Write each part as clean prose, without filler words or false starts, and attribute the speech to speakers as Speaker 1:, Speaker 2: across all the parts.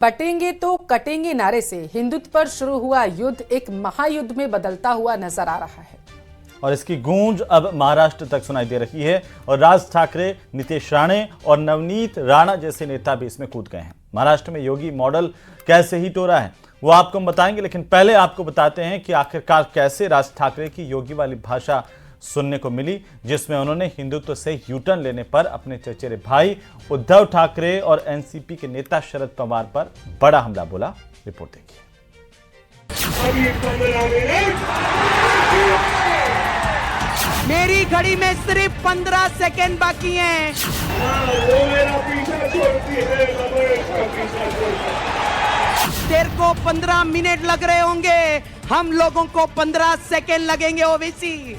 Speaker 1: बटेंगे तो कटेंगे नारे से हिंदुत्व पर शुरू हुआ युद्ध एक महायुद्ध में बदलता हुआ नजर आ रहा है
Speaker 2: और इसकी गूंज अब महाराष्ट्र तक सुनाई दे रही है और राज ठाकरे, नीतीश राणे और नवनीत राणा जैसे नेता भी इसमें कूद गए हैं। महाराष्ट्र में योगी मॉडल कैसे हिट हो रहा है वो आपको हम बताएंगे, लेकिन पहले आपको बताते हैं कि आखिरकार कैसे राज ठाकरे की योगी वाली भाषा सुनने को मिली, जिसमें उन्होंने हिंदुत्व से यूटर्न लेने पर अपने चचेरे भाई उद्धव ठाकरे और एनसीपी के नेता शरद पवार पर बड़ा हमला बोला। रिपोर्ट देखिए।
Speaker 3: मेरी घड़ी में सिर्फ 15 सेकेंड बाकी हैं।
Speaker 4: वो मेरा पीछा छोड़ती है,
Speaker 3: तेरे को 15 मिनट लग रहे होंगे, हम लोगों को 15 सेकेंड लगेंगे ओवैसी।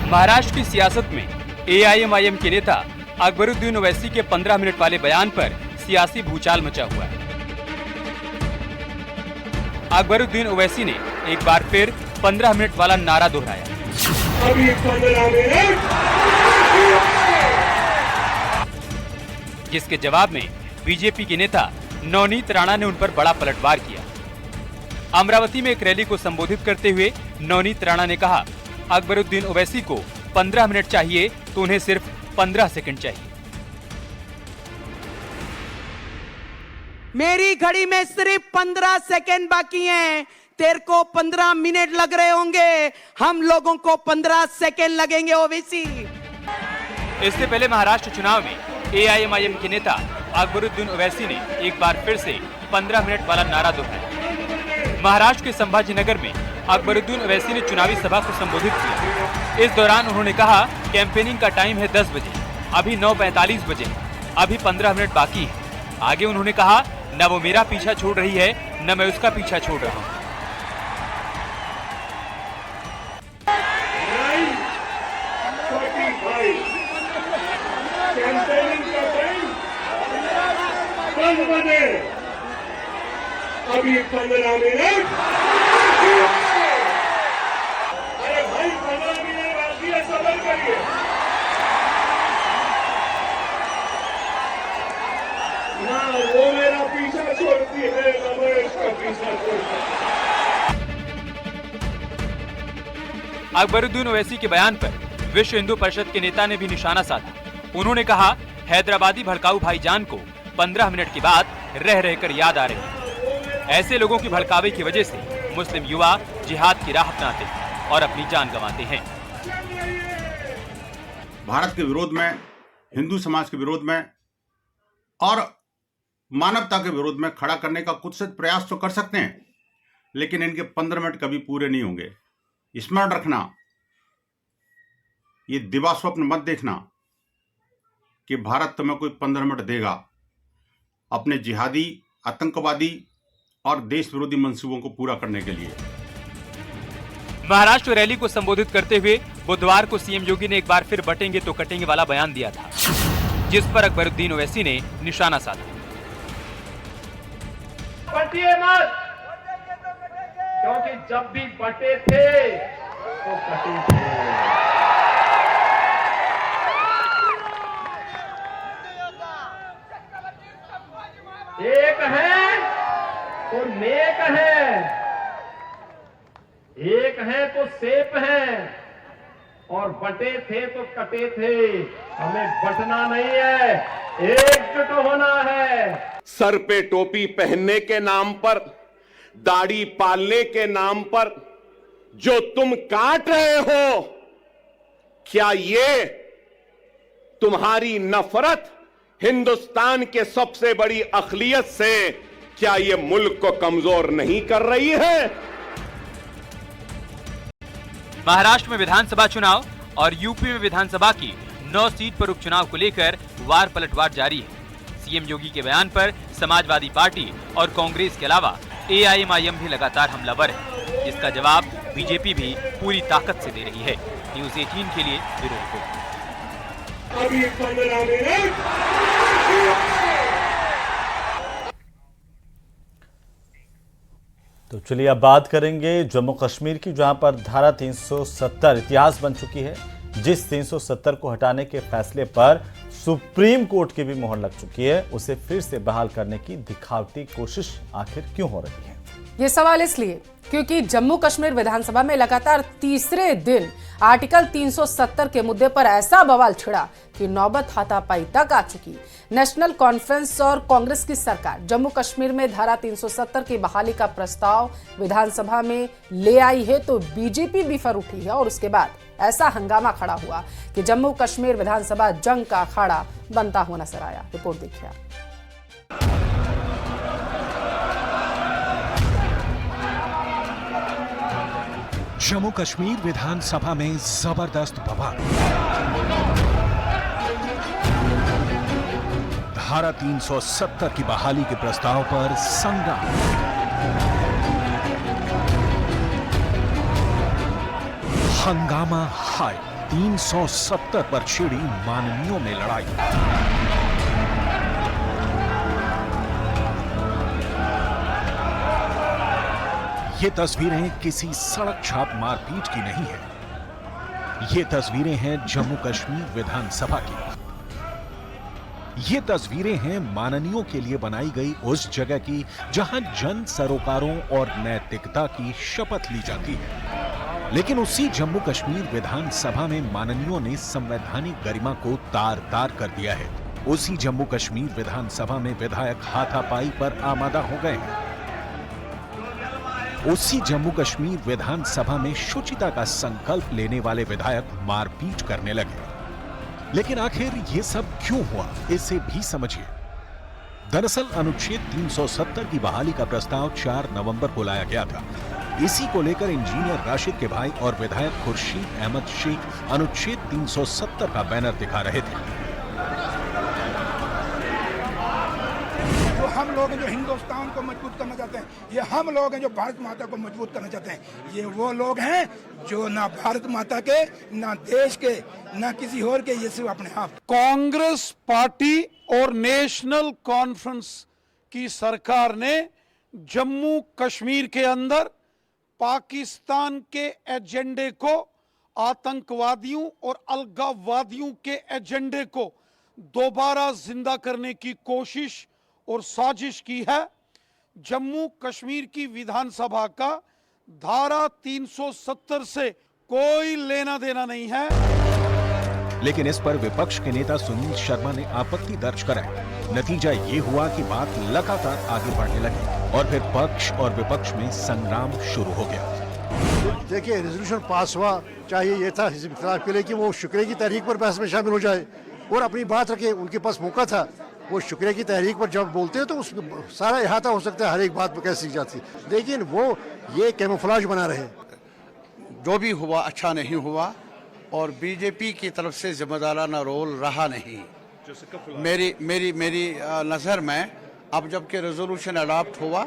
Speaker 5: महाराष्ट्र की सियासत में एआईएमआईएम के नेता अकबरुद्दीन ओवैसी के 15 मिनट वाले बयान पर सियासी भूचाल मचा हुआ है। अकबरुद्दीन ओवैसी ने एक बार फिर 15 मिनट वाला नारा दोहराया।
Speaker 4: अभी 15 मिनट,
Speaker 5: जिसके जवाब में बीजेपी के नेता नवनीत राणा ने उन पर बड़ा पलटवार किया। अमरावती में एक रैली को संबोधित करते हुए नवनीत राणा ने कहा, अकबरुद्दीन ओवैसी को 15 मिनट चाहिए तो उन्हें सिर्फ 15 सेकंड चाहिए।
Speaker 3: मेरी घड़ी में सिर्फ 15 सेकेंड बाकी हैं। तेरे को 15 मिनट लग रहे होंगे, हम लोगों को 15 सेकेंड लगेंगे ओवैसी।
Speaker 5: इससे पहले महाराष्ट्र चुनाव में एआईएमआईएम के नेता अकबरुद्दीन ओवैसी ने एक बार फिर से 15 मिनट वाला नारा दोहराया। महाराष्ट्र के संभाजीनगर में अकबरुद्दीन ओवैसी ने चुनावी सभा को संबोधित किया। इस दौरान उन्होंने कहा, कैंपेनिंग का टाइम है 10 बजे, अभी 9:45 बजे, अभी 15 मिनट बाकी है। आगे उन्होंने कहा, न वो मेरा पीछा छोड़ रही है, न मैं उसका पीछा छोड़ रहा हूँ।
Speaker 4: 9:45 कैंपेनिंग का टाइम 10 बजे, अभी 15 मिनट। अरे भाई 15 मिनट बाकी है, सबर करिए। ना वो मेरा पीछा छोड़ती है, ना मैं उसका पीछा छोड़ता हूं।
Speaker 5: अकबरुद्दीन ओवैसी के बयान पर विश्व हिंदू परिषद के नेता ने भी निशाना साधा। उन्होंने कहा, हैदराबादी भड़काऊ भाईजान को 15 मिनट के बाद रह रहकर याद आ रही है। ऐसे लोगों की भड़कावे की वजह से मुस्लिम युवा जिहाद की राह अपनाते हैं और अपनी जान गंवाते हैं।
Speaker 6: भारत के विरोध में, हिंदू समाज के विरोध में और मानवता के विरोध में खड़ा करने का कुछ से प्रयास तो कर सकते हैं, लेकिन इनके 15 मिनट कभी पूरे नहीं होंगे। स्मरण रखना, ये दिवा स्वप्न मत देखना कि भारत तुम्हें कोई 15 मिनट देगा अपने जिहादी, आतंकवादी और देश विरोधी मंसूबों को पूरा करने के लिए।
Speaker 5: महाराष्ट्र रैली को संबोधित करते हुए बुधवार को सीएम योगी ने एक बार फिर बटेंगे तो कटेंगे वाला बयान दिया था, जिस पर अकबरुद्दीन ओवैसी ने निशाना साधा।
Speaker 4: बटिए मत, क्योंकि जब भी बटे थे तो कटे थे। एक है तो नेक है, एक है तो सेफ है, और बटे थे तो कटे थे। हमें बटना नहीं है, एकजुट होना है।
Speaker 7: सर पे टोपी पहनने के नाम पर, दाढ़ी पालने के नाम पर जो तुम काट रहे हो, क्या ये तुम्हारी नफरत हिंदुस्तान के सबसे बड़ी अखिलियत से, क्या ये मुल्क को कमजोर नहीं कर रही है?
Speaker 5: महाराष्ट्र में विधानसभा चुनाव और यूपी में विधानसभा की 9 सीट पर उपचुनाव को लेकर वार पलटवार जारी है। सीएम योगी के बयान पर समाजवादी पार्टी और कांग्रेस के अलावा एआईएमआईएम भी लगातार हमलावर है, जिसका जवाब बीजेपी भी पूरी ताकत से दे रही है। न्यूज़ 18 के लिए ब्यूरो रिपोर्ट।
Speaker 4: अभी 15 मिनट।
Speaker 2: तो चलिए अब बात करेंगे जम्मू कश्मीर की, जहां पर धारा 370 इतिहास बन चुकी है। जिस 370 को हटाने के फैसले पर सुप्रीम कोर्ट की भी मोहर लग चुकी है, उसे फिर से बहाल करने की दिखावटी कोशिश आखिर क्यों हो रही है?
Speaker 1: ये सवाल इसलिए क्योंकि जम्मू कश्मीर विधानसभा में लगातार तीसरे दिन आर्टिकल 370 के मुद्दे पर ऐसा बवाल छिड़ा कि नौबत हाथापाई तक आ चुकी। नेशनल कॉन्फ्रेंस और कांग्रेस की सरकार जम्मू कश्मीर में धारा 370 की बहाली का प्रस्ताव विधानसभा में ले आई है तो बीजेपी बिफर उठी है और उसके बाद ऐसा हंगामा खड़ा हुआ कि जम्मू कश्मीर विधानसभा जंग का अखाड़ा बनता हुआ नजर आया। रिपोर्ट देखिए।
Speaker 8: जम्मू कश्मीर विधानसभा में जबरदस्त बवाल। धारा 370 की बहाली के प्रस्ताव पर संग्राम। हंगामा हाई। 370 पर छिड़ी माननीयों में लड़ाई। ये तस्वीरें किसी सड़क छाप मारपीट की नहीं है। ये तस्वीरें हैं जम्मू कश्मीर विधानसभा की। ये तस्वीरें हैं माननीयों के लिए बनाई गई उस जगह की जहां जन सरोकारों और नैतिकता की शपथ ली जाती है। लेकिन उसी जम्मू कश्मीर विधानसभा में माननीयों ने संवैधानिक गरिमा को तार-तार कर दिया है। उसी जम्मू कश्मीर विधानसभा में विधायक हाथापाई पर आमादा हो गए हैं। उसी जम्मू कश्मीर विधानसभा में शुचिता का संकल्प लेने वाले विधायक मारपीट करने लगे। लेकिन आखिर ये सब क्यों हुआ, इसे भी समझिए। दरअसल अनुच्छेद 370 की बहाली का प्रस्ताव 4 नवंबर को लाया गया था। इसी को लेकर इंजीनियर राशिद के भाई और विधायक खुर्शीद अहमद शेख अनुच्छेद 370 का बैनर दिखा रहे थे।
Speaker 9: जो हम लोग हैं जो हिंदुस्तान को मजबूत करना चाहते हैं, ये हम लोग हैं जो भारत माता को मजबूत करना चाहते हैं। ये वो लोग हैं जो ना भारत माता के, ना देश के, ना किसी और के, ये सिर्फ अपने आप।
Speaker 10: कांग्रेस पार्टी और नेशनल कॉन्फ्रेंस की सरकार ने जम्मू कश्मीर के अंदर पाकिस्तान के एजेंडे को, आतंकवादियों और अलगाववादियों के एजेंडे को दोबारा जिंदा करने की कोशिश और साजिश की है। जम्मू कश्मीर की विधानसभा का धारा 370 से कोई लेना देना नहीं है।
Speaker 8: लेकिन इस पर विपक्ष के नेता सुनील शर्मा ने आपत्ति दर्ज कराई। नतीजा ये हुआ कि बात लगातार आगे बढ़ने लगी और फिर पक्ष और विपक्ष में संग्राम शुरू हो गया।
Speaker 11: देखिए, रेजोल्यूशन पास हुआ, चाहिए ये था हिज़्ब इख्तिलाफ के लिए कि वो शुक्रिया की तहरीक पर बहस में शामिल हो जाए और अपनी बात रखे। उनके पास मौका था, वो शुक्रिया की तहरीक पर जब बोलते हैं तो उसमें सारा इहाता हो सकता है, हर एक बात पर कैसी जाती, लेकिन वो ये कैमोफ्लेज बना रहे।
Speaker 12: जो भी हुआ अच्छा नहीं हुआ और बीजेपी की तरफ से जिम्मेदाराना रोल रहा नहीं। मेरी नज़र में अब जबकि रेजोल्यूशन अडॉप्ट हुआ,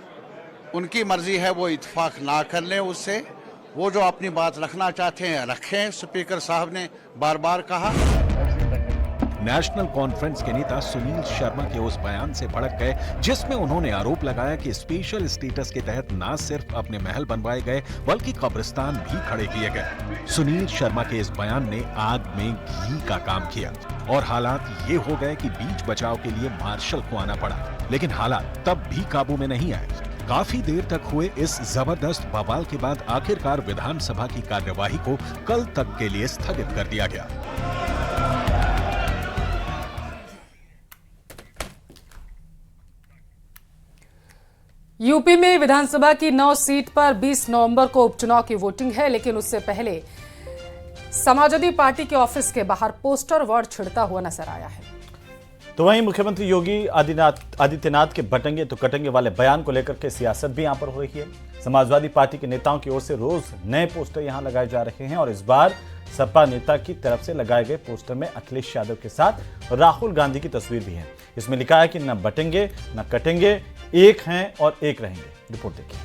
Speaker 12: उनकी मर्जी है वो इत्तेफाक ना कर लें उससे। वो जो अपनी बात रखना चाहते हैं रखें। स्पीकर साहब ने बार बार कहा।
Speaker 8: नेशनल कॉन्फ्रेंस के नेता सुनील शर्मा के उस बयान से भड़क गए जिसमें उन्होंने आरोप लगाया कि स्पेशल स्टेटस के तहत न सिर्फ अपने महल बनवाए गए बल्कि कब्रिस्तान भी खड़े किए गए। सुनील शर्मा के इस बयान ने आग में घी का काम किया और हालात ये हो गए कि बीच बचाव के लिए मार्शल को आना पड़ा। लेकिन हालात तब भी काबू में नहीं आए। काफी देर तक हुए इस जबरदस्त बवाल के बाद आखिरकार विधानसभा की कार्यवाही को कल तक के लिए स्थगित कर दिया गया।
Speaker 1: यूपी में विधानसभा की 9 सीट पर 20 नवंबर को उपचुनाव की वोटिंग है, लेकिन उससे पहले समाजवादी पार्टी के ऑफिस के बाहर पोस्टर वॉर छिड़ता हुआ नजर आया है।
Speaker 2: तो वहीं मुख्यमंत्री योगी आदित्यनाथ के बटेंगे तो कटेंगे वाले बयान को लेकर के सियासत भी यहां पर हो रही है। समाजवादी पार्टी के नेताओं की ओर से रोज नए पोस्टर यहां लगाए जा रहे हैं और इस बार सपा नेता की तरफ से लगाए गए पोस्टर में अखिलेश यादव के साथ राहुल गांधी की तस्वीर भी है। इसमें लिखा है कि न बटेंगे न कटेंगे, एक हैं और एक रहेंगे। रिपोर्ट देखिए।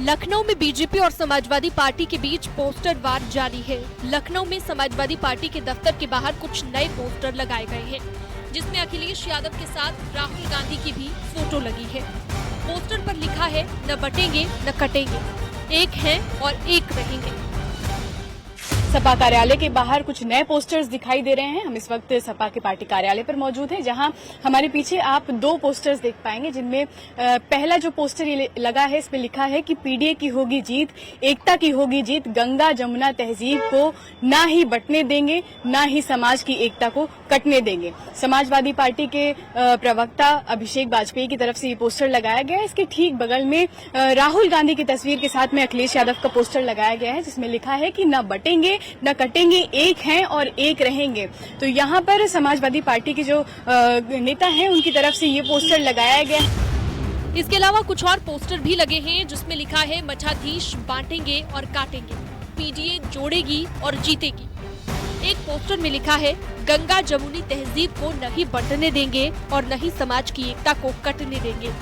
Speaker 13: लखनऊ में बीजेपी और समाजवादी पार्टी के बीच पोस्टर वार जारी है। लखनऊ में समाजवादी पार्टी के दफ्तर के बाहर कुछ नए पोस्टर लगाए गए हैं, जिसमें अखिलेश यादव के साथ राहुल गांधी की भी फोटो लगी है। पोस्टर पर लिखा है, न बटेंगे न कटेंगे, एक हैं और एक रहेंगे।
Speaker 14: सपा कार्यालय के बाहर कुछ नए पोस्टर्स दिखाई दे रहे हैं। हम इस वक्त सपा के पार्टी कार्यालय पर मौजूद हैं, जहां हमारे पीछे आप दो पोस्टर्स देख पाएंगे, जिनमें पहला जो पोस्टर ये लगा है, इस पे लिखा है कि पीडीए की होगी जीत, एकता की होगी जीत, गंगा जमुना तहजीब को ना ही बंटने देंगे, ना ही समाज की एकता को कटने देंगे। समाजवादी पार्टी के प्रवक्ता अभिषेक वाजपेयी की तरफ से ये पोस्टर लगाया गया है। इसके ठीक बगल में राहुल गांधी की तस्वीर के साथ में अखिलेश यादव का पोस्टर लगाया गया है, जिसमें लिखा है कि न बटेंगे न कटेंगे, एक हैं और एक रहेंगे। तो यहाँ पर समाजवादी पार्टी के जो नेता हैं, उनकी तरफ से ये पोस्टर लगाया गया है।
Speaker 13: इसके अलावा कुछ और पोस्टर भी लगे हैं, जिसमें लिखा है, मठाधीश बांटेंगे और काटेंगे, पीडीए जोड़ेगी और जीतेगी। एक पोस्टर में लिखा है, गंगा जमुनी तहजीब को नहीं बंटने देंगे और न ही समाज की एकता को कटने देंगे।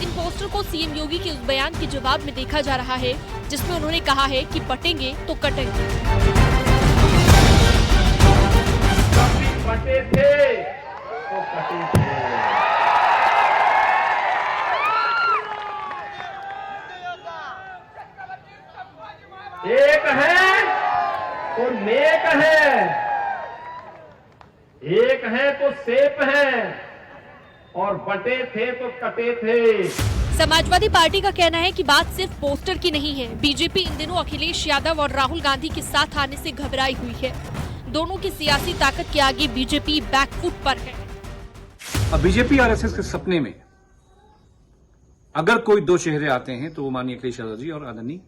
Speaker 13: इन पोस्टर को सीएम योगी के उस बयान के जवाब में देखा जा रहा है, जिसमें उन्होंने कहा है कि बटेंगे तो कटेंगे।
Speaker 4: कभी बटे थे तो कटे थे। एक है तो नेक है, एक है तो सेफ है, और बटे थे तो कटे थे।
Speaker 13: समाजवादी पार्टी का कहना है कि बात सिर्फ पोस्टर की नहीं है। बीजेपी इन दिनों अखिलेश यादव और राहुल गांधी के साथ आने से घबराई हुई है। दोनों की सियासी ताकत के आगे बीजेपी बैकफुट पर है।
Speaker 15: अब बीजेपी आरएसएस के सपने में अगर कोई दो चेहरे आते हैं तो वो माननीय अखिलेश यादव जी और आदरणीय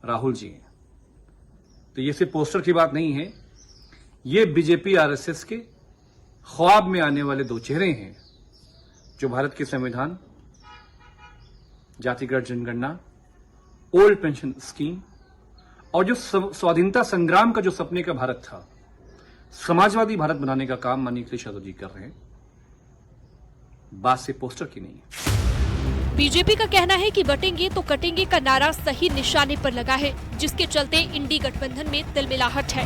Speaker 15: राहुल जी हैं। तो ये सिर्फ पोस्टर की बात नहीं है, ये बीजेपी आरएसएस के ख्वाब में आने वाले दो चेहरे हैं, जो भारत के संविधान, जातिगत जनगणना, ओल्ड पेंशन स्कीम और जो स्वाधीनता संग्राम का जो सपने का भारत था, समाजवादी भारत बनाने का काम माननीय अखिलेश यादव जी कर रहे हैं। बात से पोस्टर की नहीं है।
Speaker 13: बीजेपी का कहना है कि बटेंगे तो कटेंगे का नारा सही निशाने पर लगा है, जिसके चलते इंडी गठबंधन में तिलमिलाहट है।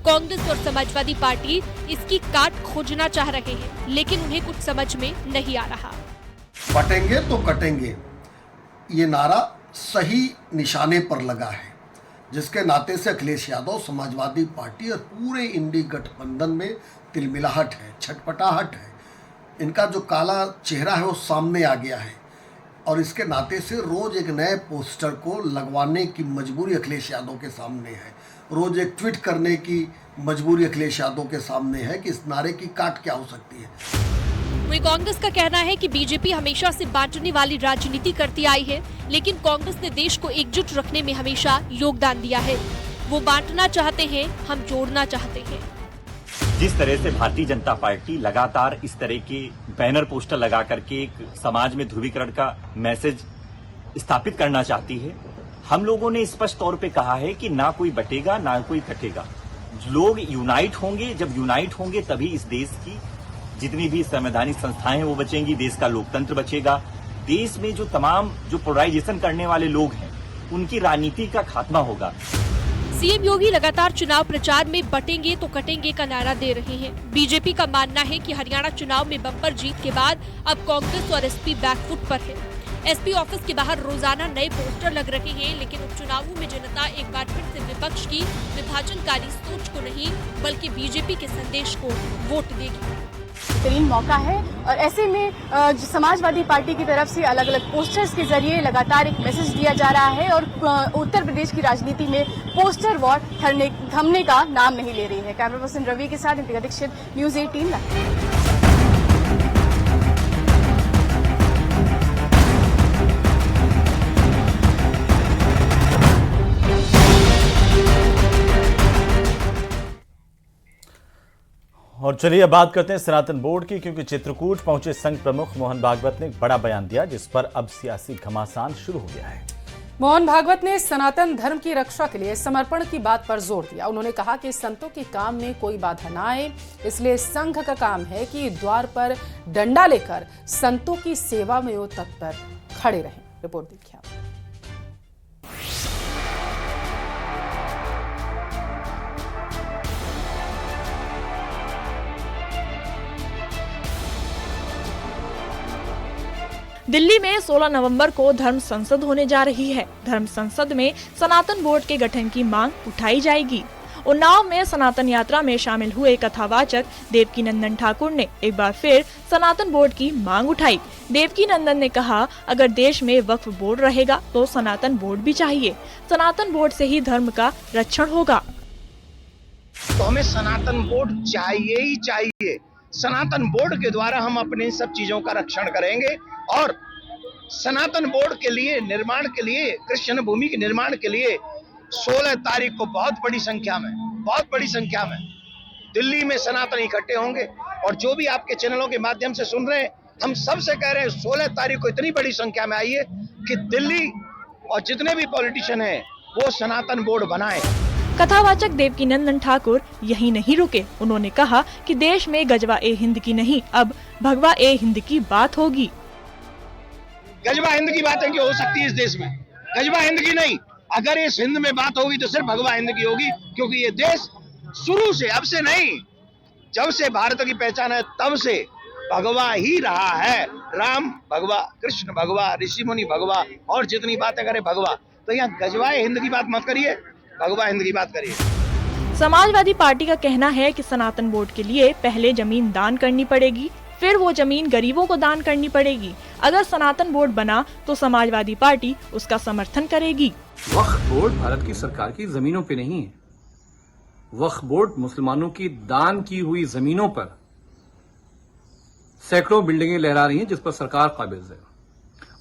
Speaker 13: कांग्रेस और समाजवादी पार्टी इसकी काट खोजना चाह रहे हैं, लेकिन उन्हें कुछ समझ में नहीं आ रहा।
Speaker 16: बटेंगे तो कटेंगे, ये नारा सही निशाने पर लगा है, जिसके नाते से अखिलेश यादव, समाजवादी पार्टी और पूरे इंडी गठबंधन में तिलमिलाहट है, छटपटाहट है। इनका जो काला चेहरा है वो सामने आ गया है, और इसके नाते से रोज एक नए पोस्टर को लगवाने की मजबूरी अखिलेश यादव के सामने है। रोज एक ट्वीट करने की मजबूरी अखिलेश यादव के सामने है कि इस नारे की काट क्या हो सकती है।
Speaker 13: वहीं कांग्रेस का कहना है कि बीजेपी हमेशा से बांटने वाली राजनीति करती आई है, लेकिन कांग्रेस ने देश को एकजुट रखने में हमेशा योगदान दिया है। वो बांटना चाहते हैं, हम जोड़ना चाहते हैं।
Speaker 17: जिस तरह से भारतीय जनता पार्टी लगातार इस तरह के बैनर पोस्टर लगा करके एक समाज में ध्रुवीकरण का मैसेज स्थापित करना चाहती है, हम लोगों ने स्पष्ट तौर पे कहा है कि ना कोई बटेगा ना कोई कटेगा। लोग यूनाइट होंगे, जब यूनाइट होंगे तभी इस देश की जितनी भी संवैधानिक संस्थाएं हैं वो बचेंगी, देश का लोकतंत्र बचेगा। देश में जो तमाम जो पोलराइजेशन करने वाले लोग हैं उनकी राजनीति का खात्मा होगा।
Speaker 13: सीएम योगी लगातार चुनाव प्रचार में बटेंगे तो कटेंगे का नारा दे रहे हैं। बीजेपी का मानना है कि हरियाणा चुनाव में बम्पर जीत के बाद अब कांग्रेस और एसपी बैकफुट पर है। एसपी ऑफिस के बाहर रोजाना नए पोस्टर लग रहे हैं, लेकिन उपचुनावों में जनता एक बार फिर से विपक्ष की विभाजनकारी सोच को नहीं बल्कि बीजेपी के संदेश को वोट देगी।
Speaker 14: बेहतरीन मौका है, और ऐसे में समाजवादी पार्टी की तरफ से अलग अलग पोस्टर्स के जरिए लगातार एक मैसेज दिया जा रहा है, और उत्तर प्रदेश की राजनीति में पोस्टर वॉर थमने का नाम नहीं ले रही है। कैमरा पर्सन रवि के साथ इंतिका दीक्षित, न्यूज़ 18।
Speaker 2: और चलिए अब बात करते हैं सनातन बोर्ड की, क्योंकि चित्रकूट पहुंचे संघ प्रमुख मोहन भागवत ने एक बड़ा बयान दिया, जिस पर अब सियासी घमासान शुरू हो गया है।
Speaker 1: मोहन भागवत ने सनातन धर्म की रक्षा के लिए समर्पण की बात पर जोर दिया। उन्होंने कहा कि संतों के काम में कोई बाधा न आए, इसलिए संघ का काम है कि द्वार पर डंडा लेकर संतों की सेवा में वो तत्पर खड़े रहें। रिपोर्ट देखिए आप।
Speaker 18: दिल्ली में 16 नवंबर को धर्म संसद होने जा रही है। धर्म संसद में सनातन बोर्ड के गठन की मांग उठाई जाएगी। उन्नाव में सनातन यात्रा में शामिल हुए कथावाचक देवकीनंदन ठाकुर ने एक बार फिर सनातन बोर्ड की मांग उठाई। देवकीनंदन ने कहा, अगर देश में वक्फ बोर्ड रहेगा तो सनातन बोर्ड भी चाहिए। सनातन बोर्ड से ही धर्म का रक्षण होगा।
Speaker 19: तो हमें सनातन बोर्ड चाहिए ही चाहिए। सनातन बोर्ड के द्वारा हम अपने इन सब चीजों का रक्षण करेंगे और सनातन बोर्ड के लिए निर्माण के लिए, कृष्ण भूमि के निर्माण के लिए 16 तारीख को बहुत बड़ी संख्या में दिल्ली में सनातन इकट्ठे होंगे। और जो भी आपके चैनलों के माध्यम से सुन रहे हैं, हम सबसे कह रहे हैं 16 तारीख को इतनी बड़ी संख्या में आइए कि दिल्ली और जितने भी पॉलिटिशियन हैं वो सनातन बोर्ड बनाएं।
Speaker 18: कथावाचक देवकीनंदन ठाकुर यही नहीं रुके। उन्होंने कहा कि देश में गजवा ए हिंद की नहीं, अब भगवा ए हिंद की बात होगी।
Speaker 19: गजवा हिंद की बातें क्यों हो सकती है इस देश में? गजवा हिंद की नहीं, अगर इस हिंद में बात होगी तो सिर्फ भगवा हिंद की होगी, क्योंकि ये देश शुरू से, अब से नहीं, जब से भारत की पहचान है तब से भगवा ही रहा है। राम भगवा, कृष्ण भगवा, ऋषि मुनि भगवा और जितनी बातें करे भगवा। तो यहाँ गजवा हिंद की बात मत करिए, भगवा हिंद की बात करिए।
Speaker 18: समाजवादी पार्टी का कहना है कि सनातन बोर्ड के लिए पहले जमीन दान करनी पड़ेगी, फिर वो जमीन गरीबों को दान करनी पड़ेगी। अगर सनातन बोर्ड बना तो समाजवादी पार्टी उसका समर्थन करेगी।
Speaker 15: वक्फ बोर्ड भारत की सरकार की जमीनों पे नहीं है। वक्फ बोर्ड मुसलमानों की दान की हुई जमीनों पर सैकड़ों बिल्डिंगें लहरा रही हैं, जिस पर सरकार काबिज है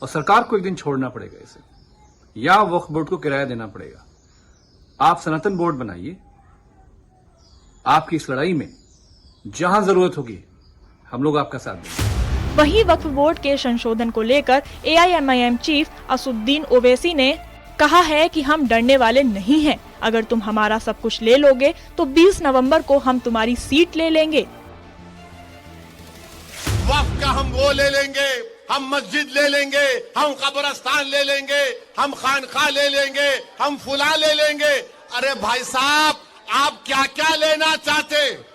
Speaker 15: और सरकार को एक दिन छोड़ना पड़ेगा इसे, या वक्फ बोर्ड को किराया देना पड़ेगा। आप सनातन बोर्ड बनाइए, आपकी इस लड़ाई में जहां जरूरत होगी हम लोग आपका साथ देंगे।
Speaker 18: वहीं वक्फ बोर्ड के संशोधन को लेकर AIMIM चीफ असुद्दीन ओवैसी ने कहा है कि हम डरने वाले नहीं हैं। अगर तुम हमारा सब कुछ ले लोगे तो 20 नवंबर को हम तुम्हारी सीट ले लेंगे।
Speaker 7: वक्फ का हम वो ले लेंगे, हम मस्जिद ले लेंगे, हम कब्रिस्तान ले लेंगे, हम खानका ले लेंगे, हम फुला ले लेंगे। अरे भाई साहब, आप क्या क्या लेना चाहते?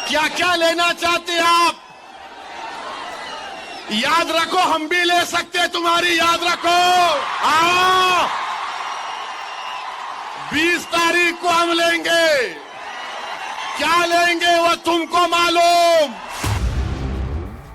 Speaker 7: क्या क्या लेना चाहते आप? याद रखो, हम भी ले सकते, तुम्हारी याद रखो। हाँ, 20 तारीख को हम लेंगे। क्या लेंगे वो तुमको मालूम।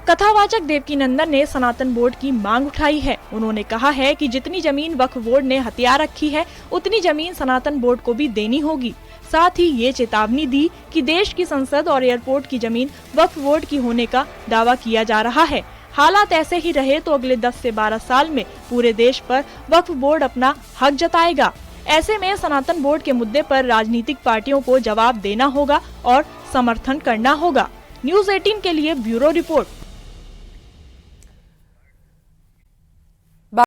Speaker 18: कथावाचक देवकीनंदन ने सनातन बोर्ड की मांग उठाई है। उन्होंने कहा है कि जितनी जमीन वक्फ बोर्ड ने हथिया रखी है, उतनी जमीन सनातन बोर्ड को भी देनी होगी। साथ ही ये चेतावनी दी कि देश की संसद और एयरपोर्ट की जमीन वक्फ बोर्ड की होने का दावा किया जा रहा है। हालात ऐसे ही रहे तो अगले 10 से 12 साल में पूरे देश पर वक्फ बोर्ड अपना हक जताएगा। ऐसे में सनातन बोर्ड के मुद्दे पर राजनीतिक पार्टियों को जवाब देना होगा और समर्थन करना होगा। न्यूज़ 18 के लिए ब्यूरो रिपोर्ट।